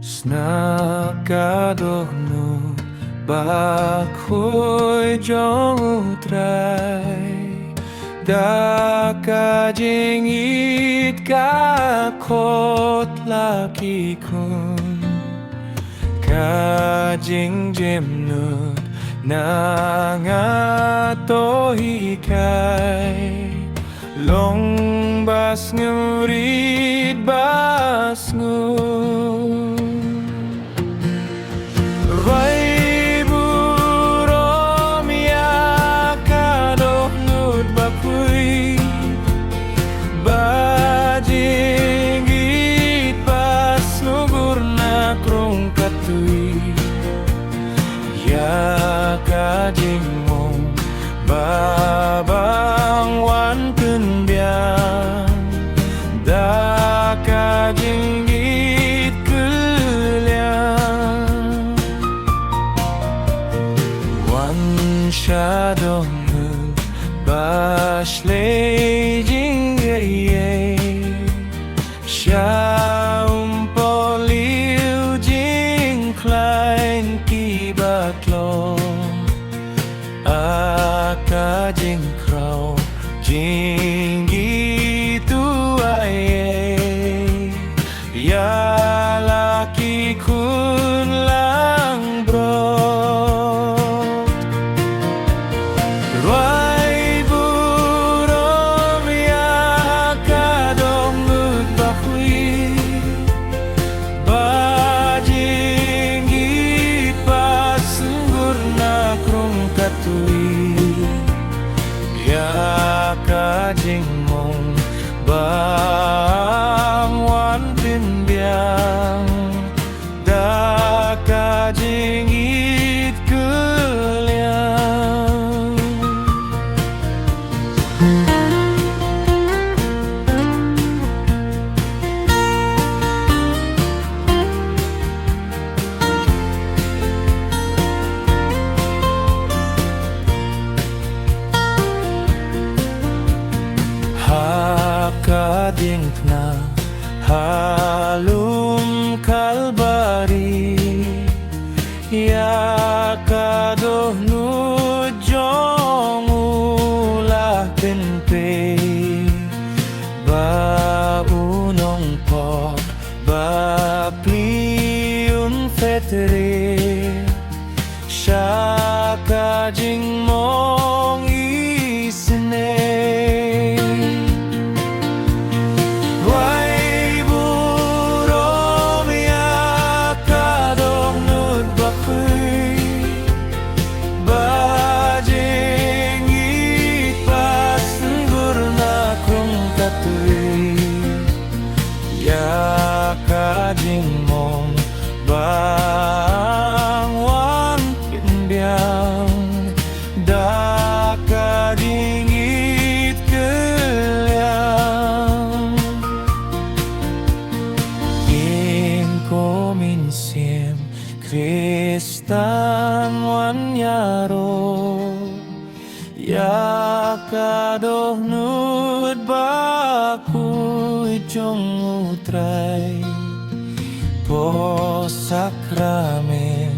Snakadohnu bakhoi jong utrai Daka jingit kakot laki kun Kajing jemnut nangatohikai Long bas ngurit bas ngut Vai burom ya kadoh nut bakui Bajingit pas nugur na krong katui Ya kajing mong babang wan kenbiang Da kajingit keliang Wan shadong bash lei jingye Shaum poliu jing klein kibaklong Aka jing krau jing gitu aye Ya laki kun lang bro Ruai burom ya kadong ngut bakui Bajingit pas sempurna krong katui Ya kajing mong bang wan pinbiang Da kajing it keliang Hakading na halum kalbari Ya kadoh nujong ulah penpe Ba unong pok ba pliun fetere Shaka jing mong isne Wai burom ya kadong nut bakui Bajingit pas ngurna krong katui Ya kajing mong bang wan pinbiang Da kajing it keliang In kominsiem Kristan wan yaro Ya kadoh nut bakui jong utrai Po sakramen